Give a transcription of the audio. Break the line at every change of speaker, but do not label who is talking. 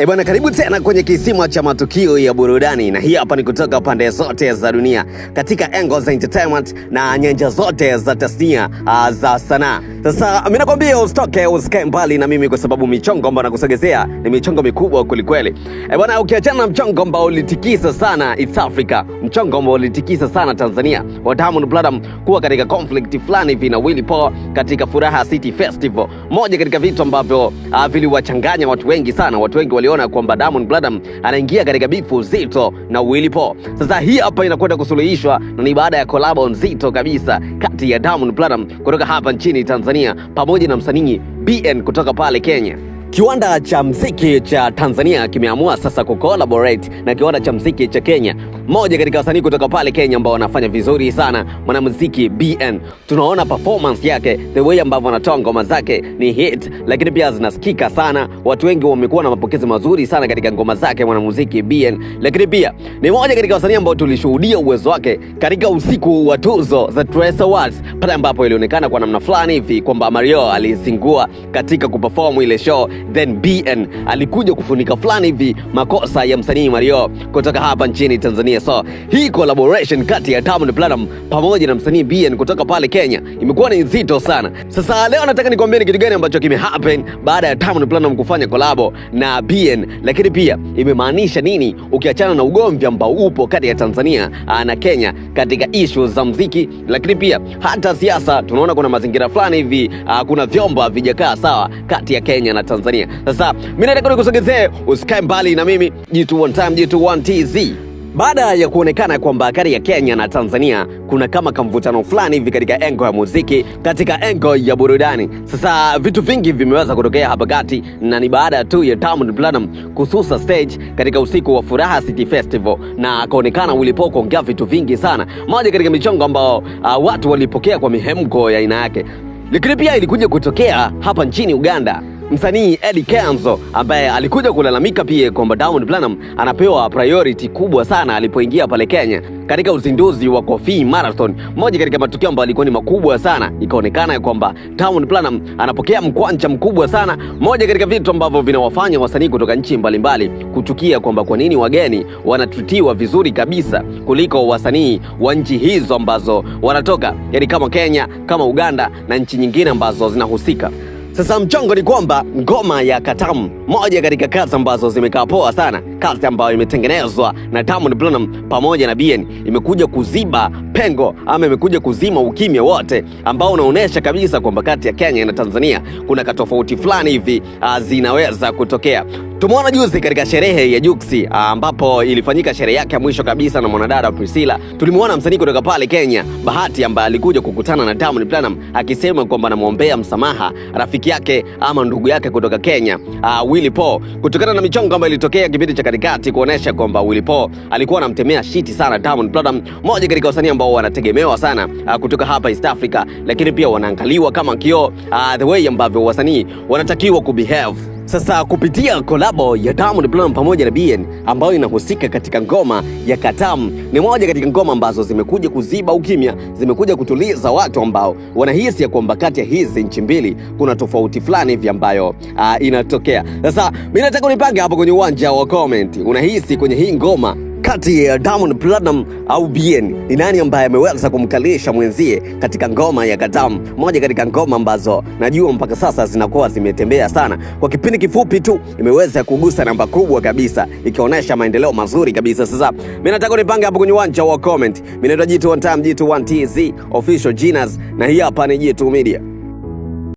Bwana, karibu tena kwenye kisima cha matukio ya burudani, na hii hapa ni kutoka pande zote za dunia katika angles za entertainment na nyanja zote za tasnia za sanaa. Sasa mimi nakwambia usitoke, usikae mbali na mimi, kwa sababu michongo ambayo nakusogezea ni michongo mikubwa kweli. Bwana, ukiachana na mchongo ambao ulitikisa sana East Africa, mchongo ambao ulitikisa sana Tanzania wa Diamond Platnumz kuwa katika conflict fulani hivi na Willy Paul katika Furaha City Festival, moja katika vitu ambavyo viliwachanganya watu wengi sana. Watu wengi waliona kwamba Diamond Platnumz anaingia katika bifu nzito na Willy Paul. Sasa hii hapa inakwenda kusuluhishwa, na ni baada ya collab nzito kabisa kati ya Diamond Platnumz kutoka hapa nchini Tanzania pamoja na msanii BN kutoka pale Kenya. Kiwanda cha muziki cha Tanzania kimeamua sasa kucollaborate na kiwanda cha muziki cha Kenya. Moja katika wasanii kutoka pale Kenya ambao wanafanya vizuri sana, mwanamuziki BN. Tunaona performance yake, the way ambavyo anatoa ngoma zake ni hit, lakini pia zinasikika sana. Watu wengi wamekuwa na mapokezi mazuri sana katika ngoma zake mwanamuziki BN. Lakini pia ni moja katika wasanii ambao tulishuhudia uwezo wake katika usiku wa tuzo za Trace Awards, pale ambapo ilionekana kwa namna fulani hivi kwamba Mario alizingua katika kuperform ile show, then BN alikuja kufunika fulani hivi makosa ya msanii Mario kutoka hapa nchini Tanzania. So hii collaboration kati ya Diamond Platnumz pamoja na msanii BN kutoka pale Kenya imekuwa ni nzito sana. Sasa leo nataka nikwambie ni kitu gani ambacho kimehappen baada ya Diamond Platnumz kufanya collabo na BN, lakini pia imemaanisha nini ukiachana na ugomvi ambao upo kati ya Tanzania na Kenya katika issues za muziki, lakini pia hata siasa. Tunaona kuna mazingira fulani hivi, kuna vyombo havijakaa sawa kati ya Kenya na Tanzania. Sasa mimi nataka nikusogezee, usikae mbali na mimi. G2 One Time, G2 One TZ. Baada ya kuonekana kwamba kati ya Kenya na Tanzania kuna kama kamvutano fulani hivi katika engo ya muziki, katika engo ya burudani, sasa vitu vingi vimeweza kutokea hapa kati, na ni baada tu ya Diamond Platnumz kususa stage katika usiku wa Furaha City Festival na akaonekana Willy Paul kuongea vitu vingi sana, moja katika michongo ambao watu walipokea kwa mihemko ya aina yake. Lakini pia ilikuja kutokea hapa nchini Uganda, msanii Eddy Kenzo ambaye alikuja kulalamika pia kwamba Diamond Platnumz anapewa priority kubwa sana alipoingia pale Kenya katika uzinduzi wa Coffee Marathon, moja katika matukio ambayo alikuwa ni makubwa sana. Ikaonekana kwamba Diamond Platnumz anapokea mkwanja mkubwa sana, moja katika vitu ambavyo vinawafanya wasanii kutoka nchi mbalimbali kuchukia kwamba kwa nini wageni wanatutiwa vizuri kabisa kuliko wasanii wa nchi hizo ambazo wanatoka, yani kama Kenya, kama Uganda na nchi nyingine ambazo zinahusika. Sasa mchongo ni kwamba ngoma ya Katamu, moja katika kazi ambazo zimekaa poa sana, kazi ambayo imetengenezwa na Diamond Platnumz pamoja na BN, imekuja kuziba pengo ama imekuja kuzima ukimya wote ambao unaonesha kabisa kwamba kati ya Kenya na Tanzania kuna katofauti fulani hivi zinaweza kutokea. Tumeona juzi katika sherehe ya Juksi ambapo ilifanyika sherehe yake ya mwisho kabisa na mwanadada Priscilla. Tulimuona msanii kutoka pale Kenya Bahati ambaye alikuja kukutana na Diamond Platnumz akisema kwamba anamuombea msamaha rafiki yake ama ndugu yake kutoka Kenya, Willy Paul, kutokana na michongo ambayo ilitokea kipindi cha katikati kuonesha kwamba Willy Paul alikuwa anamtemea shiti sana Diamond Platnumz, moja katika wasanii ambao wanategemewa sana kutoka hapa East Africa, lakini pia wanaangaliwa kama kioo, the way ambavyo wasanii wanatakiwa kubehave. Sasa kupitia kolabo ya Diamond Platnumz pamoja na BN ambayo inahusika katika ngoma ya Katamu, ni moja katika ngoma ambazo zimekuja kuziba ukimya, zimekuja kutuliza watu ambao wanahisi ya kwamba kati ya hizi nchi mbili kuna tofauti fulani hivi ambayo inatokea. Sasa mimi nataka unipange hapo kwenye uwanja wa comment, unahisi kwenye hii ngoma kati ya Diamond Platnumz au BN ni nani ambaye ameweza kumkalisha mwenzie katika ngoma ya Katamu, moja katika ngoma ambazo najua mpaka sasa zinakuwa zimetembea sana. Kwa kipindi kifupi tu imeweza kugusa namba kubwa kabisa, ikionyesha maendeleo mazuri kabisa. Sasa mimi nataka nipange hapo kwenye uwanja wa comment. Mimi naitwa G2 One Time, G2 One TZ official Genius, na hii hapa ni G2 Media.